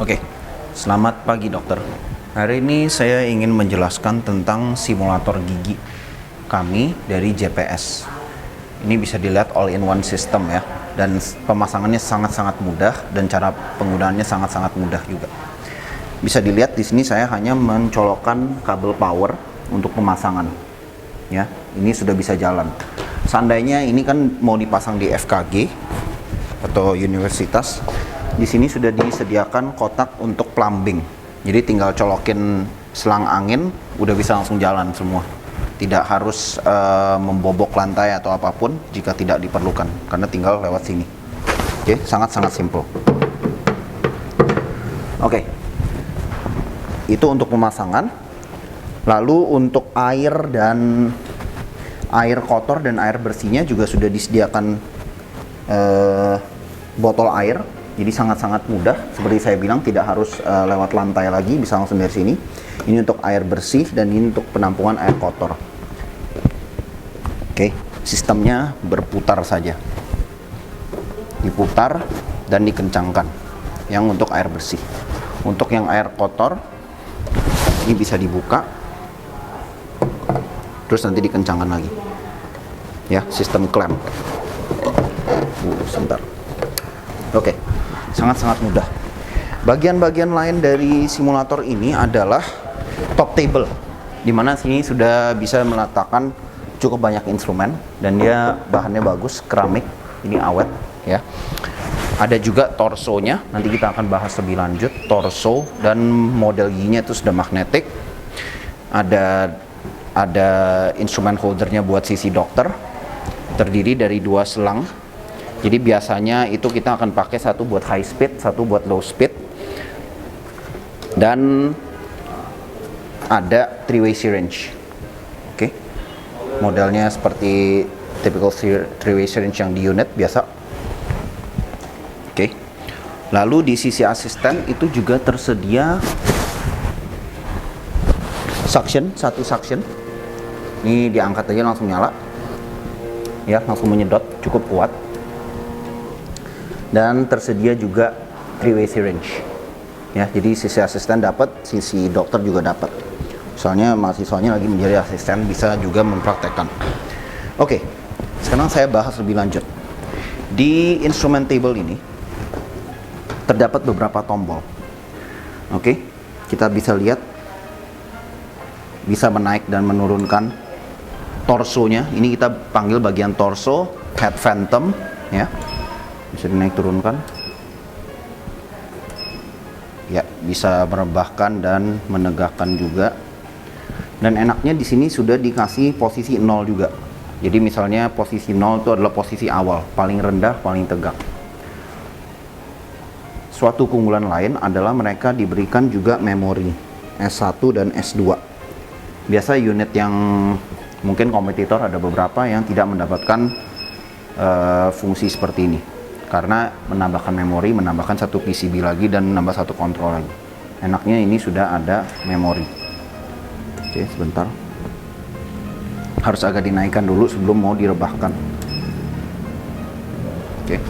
Oke, selamat pagi dokter. Hari ini saya ingin menjelaskan tentang simulator gigi kami dari JPS. Ini bisa dilihat all-in-one system ya, dan pemasangannya sangat-sangat mudah dan cara penggunaannya sangat-sangat mudah juga. Bisa dilihat di sini saya hanya mencolokkan kabel power untuk pemasangan. Ya, ini sudah bisa jalan. Seandainya ini kan mau dipasang di FKG atau universitas, di sini sudah disediakan kotak untuk plumbing. Jadi tinggal colokin selang angin, udah bisa langsung jalan semua. Tidak harus membobok lantai atau apapun jika tidak diperlukan, karena tinggal lewat sini. Oke, sangat-sangat simple. Oke, itu untuk pemasangan. Lalu untuk air kotor dan air bersihnya juga sudah disediakan botol air. Jadi sangat-sangat mudah, seperti saya bilang tidak harus lewat lantai lagi, bisa langsung dari sini. Ini untuk air bersih dan ini untuk penampungan air kotor. Oke, sistemnya berputar saja. Diputar dan dikencangkan. Yang untuk air bersih. Untuk yang air kotor, ini bisa dibuka. Terus nanti dikencangkan lagi. Ya, sistem clamp. Sebentar. Oke. Sangat-sangat mudah. Bagian-bagian lain dari simulator ini adalah top table, di mana sini sudah bisa meletakkan cukup banyak instrumen dan dia bahannya bagus, keramik, ini awet ya. Ada juga torsonya, nanti kita akan bahas lebih lanjut. Torso dan model giginya itu sudah magnetik. Ada instrumen holdernya buat sisi dokter, terdiri dari 2 selang. Jadi biasanya itu kita akan pakai satu buat high speed, satu buat low speed. Dan ada 3-way syringe. Oke. Modelnya seperti typical 3-way syringe yang di unit biasa. Oke. Lalu di sisi asisten itu juga tersedia suction, satu suction. Ini diangkat aja langsung nyala. Ya, langsung menyedot, cukup kuat. Dan tersedia juga 3-way syringe. Ya, jadi sisi asisten dapat, sisi dokter juga dapat. Soalnya mahasiswanya lagi menjadi asisten, bisa juga mempraktekkan. Oke, sekarang saya bahas lebih lanjut. Di instrument table ini terdapat beberapa tombol. Oke, kita bisa lihat, bisa menaik dan menurunkan torsonya. Ini kita panggil bagian torso, head phantom, ya. Bisa dinaik turunkan. Ya, bisa merebahkan dan menegakkan juga. Dan enaknya di sini sudah dikasih posisi 0 juga. Jadi misalnya posisi 0 itu adalah posisi awal, paling rendah, paling tegak. Suatu keunggulan lain adalah mereka diberikan juga memori S1 dan S2. Biasa unit yang mungkin kompetitor ada beberapa yang tidak mendapatkan fungsi seperti ini. Karena menambahkan memori, menambahkan satu PCB lagi dan menambah satu kontrol lagi. Enaknya ini sudah ada memori. Oke, sebentar. Harus agak dinaikkan dulu sebelum mau direbahkan. Oke.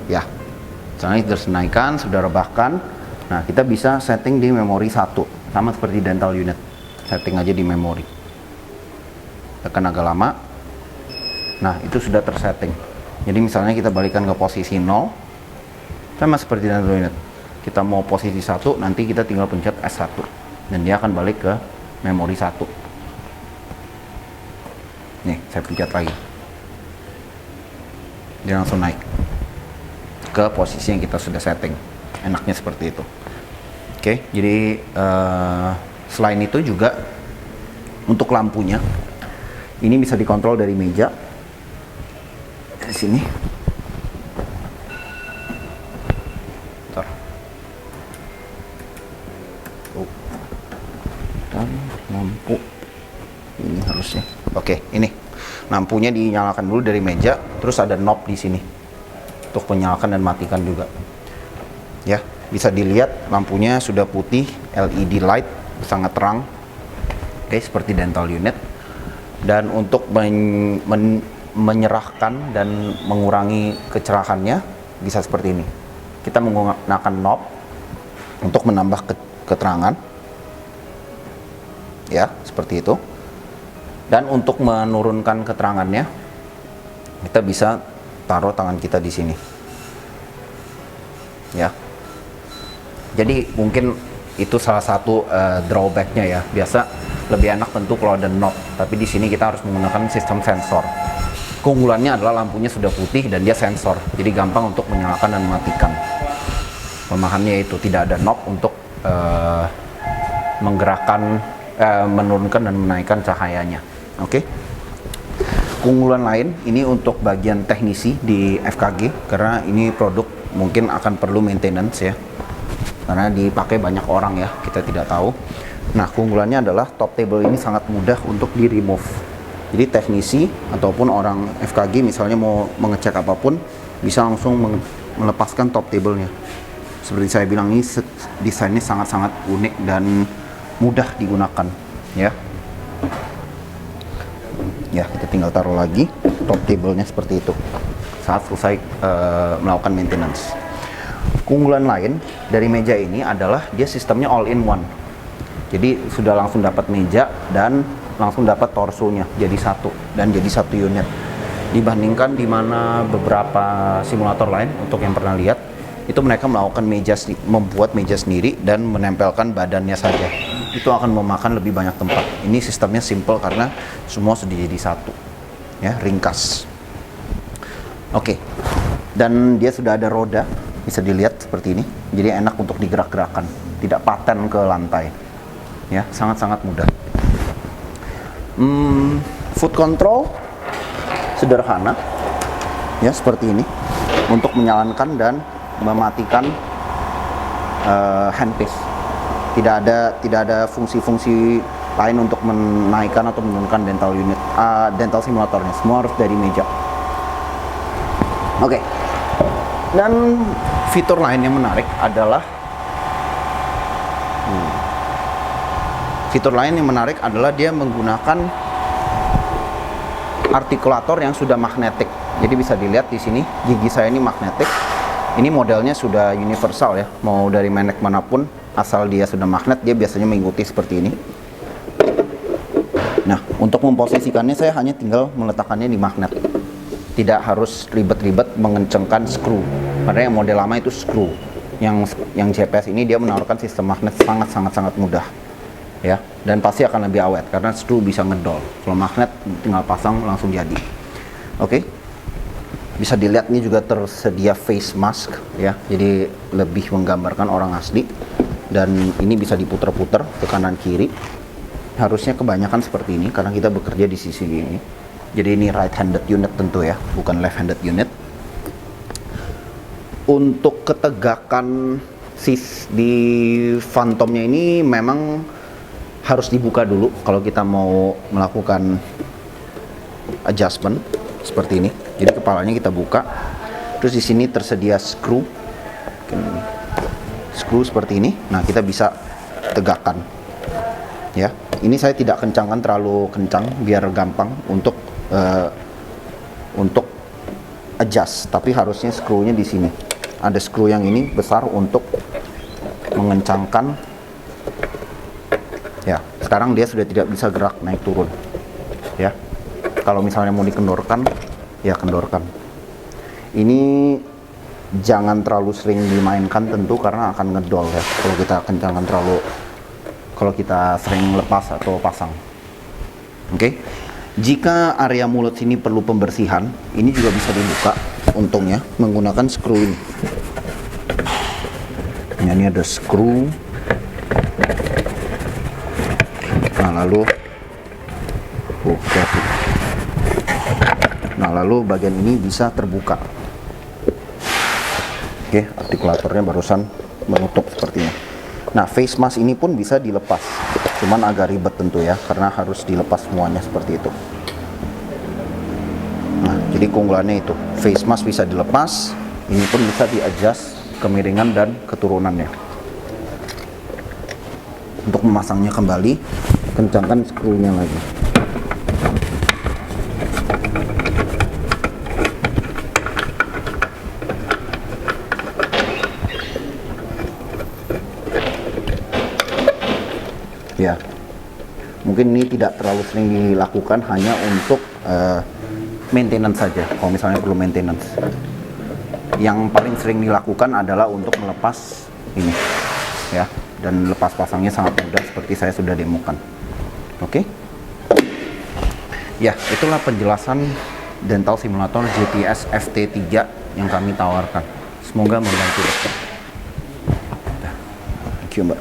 Ya, misalnya sudah dinaikkan, sudah rebahkan. Nah, kita bisa setting di memori 1, sama seperti dental unit. Setting aja di memori. Tekan agak lama. Nah, itu sudah tersetting. Jadi misalnya kita balikan ke posisi 0, sama seperti dental unit. Kita mau posisi 1, nanti kita tinggal pencet S1. Dan dia akan balik ke memori 1. Nih, saya pencet lagi. Dia langsung naik ke posisi yang kita sudah setting. Enaknya seperti itu. Oke, jadi selain itu juga untuk lampunya, ini bisa dikontrol dari meja. Di sini. Bentar. Dan lampu ini harusnya. Oke, ini. Lampunya dinyalakan dulu dari meja, terus ada knob di sini. Untuk menyalakan dan matikan juga. Ya, bisa dilihat lampunya sudah putih, LED light, sangat terang. Oke, seperti dental unit. Dan untuk menyerahkan dan mengurangi kecerahannya, bisa seperti ini. Kita menggunakan knob untuk menambah keterangan, ya seperti itu. Dan untuk menurunkan keterangannya, kita bisa taruh tangan kita di sini, ya. Jadi mungkin itu salah satu drawbacknya ya. Biasa lebih enak tentu kalau ada knob, tapi di sini kita harus menggunakan sistem sensor. Keunggulannya adalah lampunya sudah putih dan dia sensor, jadi gampang untuk menyalakan dan mematikan. Kelemahannya itu tidak ada knob untuk menggerakkan, menurunkan dan menaikkan cahayanya. Oke. Keunggulan lain ini untuk bagian teknisi di FKG, karena ini produk mungkin akan perlu maintenance ya, karena dipakai banyak orang ya, kita tidak tahu. Nah, keunggulannya adalah top table ini sangat mudah untuk di remove. Jadi teknisi ataupun orang FKG misalnya mau mengecek apapun, bisa langsung melepaskan top table-nya. Seperti saya bilang, ini desainnya sangat-sangat unik dan mudah digunakan ya. Ya, kita tinggal taruh lagi top table-nya seperti itu saat selesai melakukan maintenance. Keunggulan lain dari meja ini adalah dia sistemnya all in one. Jadi sudah langsung dapat meja dan langsung dapat torsonya jadi satu dan jadi satu unit. Dibandingkan di mana beberapa simulator lain, untuk yang pernah lihat, itu mereka melakukan membuat meja sendiri dan menempelkan badannya saja. Itu akan memakan lebih banyak tempat. Ini sistemnya simple karena semua sudah jadi satu, ya, ringkas. Oke. Dan dia sudah ada roda, bisa dilihat seperti ini. Jadi enak untuk digerak-gerakan, tidak paten ke lantai. Ya, sangat-sangat mudah. Foot control sederhana, ya seperti ini, untuk menyalakan dan mematikan handpiece. Tidak ada fungsi-fungsi lain untuk menaikkan atau menurunkan dental simulatornya. Semua harus dari meja. Oke. Dan fitur lain yang menarik adalah dia menggunakan artikulator yang sudah magnetik. Jadi bisa dilihat di sini, gigi saya ini magnetik. Ini modelnya sudah universal ya, mau dari merek manapun, asal dia sudah magnet, dia biasanya mengikuti seperti ini. Nah, untuk memposisikannya saya hanya tinggal meletakkannya di magnet. Tidak harus ribet-ribet mengencangkan screw. Karena yang model lama itu screw. Yang JPS ini dia menawarkan sistem magnet sangat mudah. Ya, dan pasti akan lebih awet karena screw bisa ngedol. Kalau magnet tinggal pasang langsung jadi. Oke. Bisa dilihat ini juga tersedia face mask ya. Jadi lebih menggambarkan orang asli, dan ini bisa diputar-putar ke kanan kiri. Harusnya kebanyakan seperti ini karena kita bekerja di sisi ini. Jadi ini right handed unit tentu ya, bukan left handed unit. Untuk ketegakan di Phantomnya ini memang harus dibuka dulu kalau kita mau melakukan adjustment seperti ini. Jadi kepalanya kita buka, terus di sini tersedia screw seperti ini. Nah, kita bisa tegakkan ya. Ini saya tidak kencangkan terlalu kencang biar gampang untuk adjust, tapi harusnya screw-nya di sini. Ada screw yang ini besar untuk mengencangkan. Ya, sekarang dia sudah tidak bisa gerak naik turun. Ya. Kalau misalnya mau dikendorkan, ya kendorkan. Ini jangan terlalu sering dimainkan tentu karena akan ngedol ya. Kalau kita kencangkan terlalu, kalau kita sering lepas atau pasang. Oke. Jika area mulut sini perlu pembersihan, ini juga bisa dibuka untungnya menggunakan screw ini. Nah, ini ada screw. Nah, lalu bagian ini bisa terbuka. Oke, artikulatornya barusan menutup sepertinya. Nah, face mask ini pun bisa dilepas, cuman agak ribet tentu ya, karena harus dilepas semuanya seperti itu. Nah, jadi keunggulannya itu, face mask bisa dilepas, ini pun bisa di-adjust kemiringan dan keturunannya. Untuk memasangnya kembali, kencangkan skrunya lagi. Mungkin ini tidak terlalu sering dilakukan, hanya untuk maintenance saja. Kalau misalnya perlu maintenance, yang paling sering dilakukan adalah untuk melepas ini ya, dan lepas pasangnya sangat mudah seperti saya sudah demokan. Oke. Ya, itulah penjelasan dental simulator JPS FT3 yang kami tawarkan. Semoga membantu dokter. Thank you, Mbak.